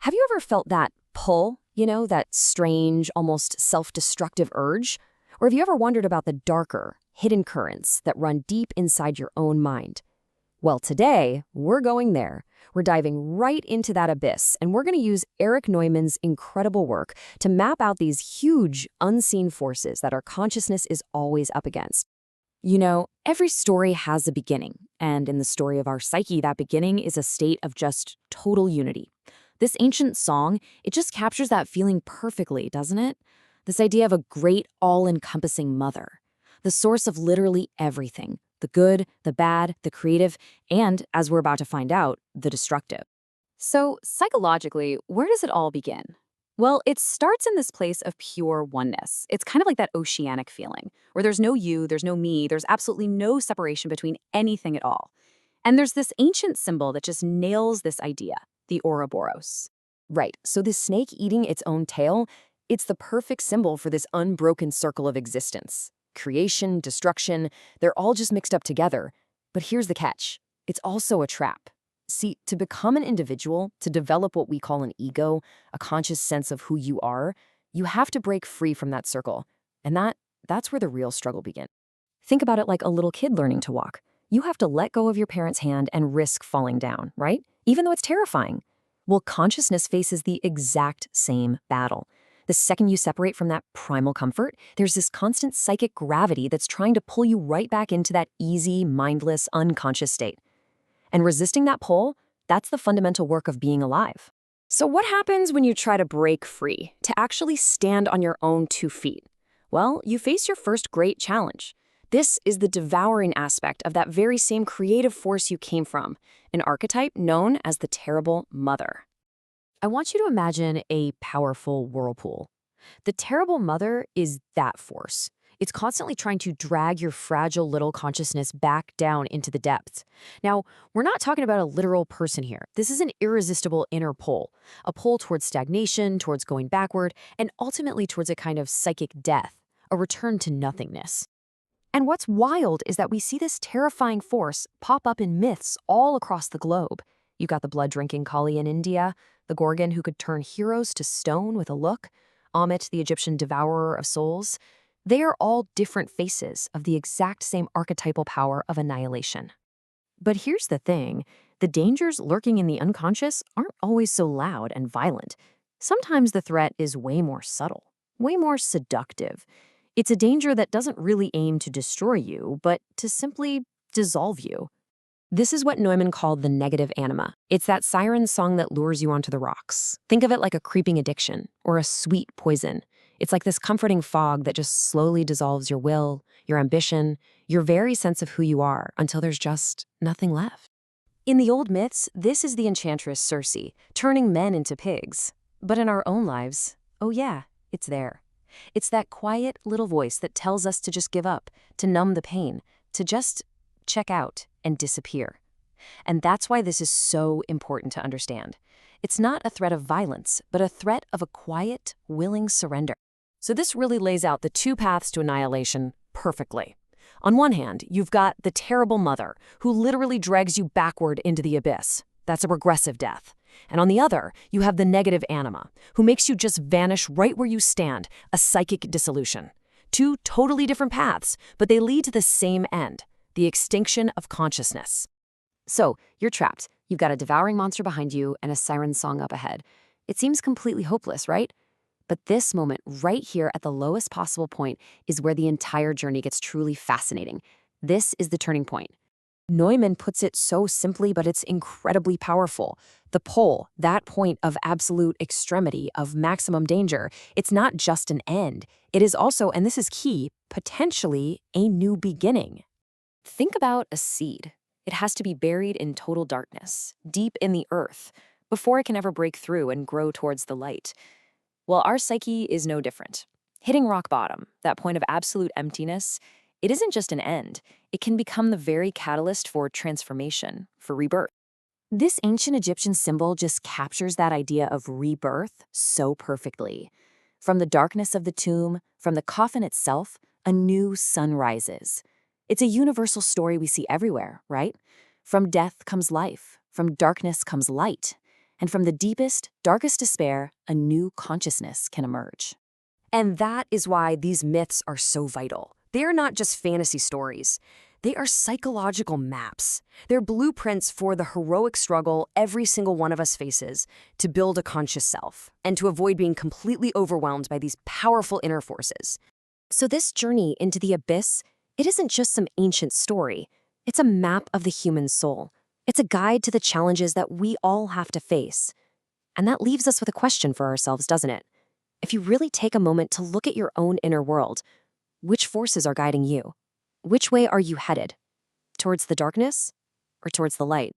Have you ever felt that pull, that strange, almost self-destructive urge? Or have you ever wondered about the darker, hidden currents that run deep inside your own mind? Well, today, we're going there. We're diving right into that abyss, and we're going to use Erich Neumann's incredible work to map out these huge, unseen forces that our consciousness is always up against. Every story has a beginning, and in the story of our psyche, that beginning is a state of just total unity. This ancient song, it just captures that feeling perfectly, doesn't it? This idea of a great, all-encompassing mother, the source of literally everything, the good, the bad, the creative, and, as we're about to find out, the destructive. So, psychologically, where does it all begin? Well, it starts in this place of pure oneness. It's kind of like that oceanic feeling, where there's no you, there's no me, there's absolutely no separation between anything at all. And there's this ancient symbol that just nails this idea, the Ouroboros. Right, so this snake eating its own tail, it's the perfect symbol for this unbroken circle of existence. Creation, destruction, they're all just mixed up together. But here's the catch. It's also a trap. See, to become an individual, to develop what we call an ego, a conscious sense of who you are, you have to break free from that circle. And that's where the real struggle begins. Think about it like a little kid learning to walk. You have to let go of your parent's hand and risk falling down, right? Even though it's terrifying. Well, consciousness faces the exact same battle. The second you separate from that primal comfort, there's this constant psychic gravity that's trying to pull you right back into that easy, mindless, unconscious state. And resisting that pull, that's the fundamental work of being alive. So what happens when you try to break free, to actually stand on your own 2 feet? Well, you face your first great challenge. This is the devouring aspect of that very same creative force you came from, an archetype known as the terrible mother. I want you to imagine a powerful whirlpool. The terrible mother is that force. It's constantly trying to drag your fragile little consciousness back down into the depths. Now, we're not talking about a literal person here. This is an irresistible inner pull, a pull towards stagnation, towards going backward, and ultimately towards a kind of psychic death, a return to nothingness. And what's wild is that we see this terrifying force pop up in myths all across the globe. You've got the blood-drinking Kali in India, the Gorgon who could turn heroes to stone with a look, Amit, the Egyptian devourer of souls. They are all different faces of the exact same archetypal power of annihilation. But here's the thing, the dangers lurking in the unconscious aren't always so loud and violent. Sometimes the threat is way more subtle, way more seductive. It's a danger that doesn't really aim to destroy you, but to simply dissolve you. This is what Neumann called the negative anima. It's that siren song that lures you onto the rocks. Think of it like a creeping addiction or a sweet poison. It's like this comforting fog that just slowly dissolves your will, your ambition, your very sense of who you are until there's just nothing left. In the old myths, this is the enchantress Circe, turning men into pigs. But in our own lives, oh yeah, it's there. It's that quiet little voice that tells us to just give up, to numb the pain, to just check out and disappear. And that's why this is so important to understand. It's not a threat of violence, but a threat of a quiet, willing surrender. So this really lays out the 2 paths to annihilation perfectly. On one hand, you've got the terrible mother, who literally drags you backward into the abyss. That's a regressive death. And on the other, you have the negative anima, who makes you just vanish right where you stand, a psychic dissolution. 2 totally different paths, but they lead to the same end, the extinction of consciousness. So, you're trapped. You've got a devouring monster behind you and a siren song up ahead. It seems completely hopeless, right? But this moment right here at the lowest possible point is where the entire journey gets truly fascinating. This is the turning point. Neumann puts it so simply, but it's incredibly powerful. The pole, that point of absolute extremity, of maximum danger, it's not just an end. It is also, and this is key, potentially a new beginning. Think about a seed. It has to be buried in total darkness, deep in the earth, before it can ever break through and grow towards the light. Well, our psyche is no different. Hitting rock bottom, that point of absolute emptiness, it isn't just an end. It can become the very catalyst for transformation, for rebirth. This ancient Egyptian symbol just captures that idea of rebirth so perfectly. From the darkness of the tomb, from the coffin itself, a new sun rises. It's a universal story we see everywhere, right? From death comes life, from darkness comes light. And from the deepest, darkest despair, a new consciousness can emerge. And that is why these myths are so vital. They are not just fantasy stories. They are psychological maps. They're blueprints for the heroic struggle every single one of us faces to build a conscious self and to avoid being completely overwhelmed by these powerful inner forces. So this journey into the abyss, it isn't just some ancient story. It's a map of the human soul. It's a guide to the challenges that we all have to face. And that leaves us with a question for ourselves, doesn't it? If you really take a moment to look at your own inner world, which forces are guiding you? Which way are you headed? Towards the darkness or towards the light?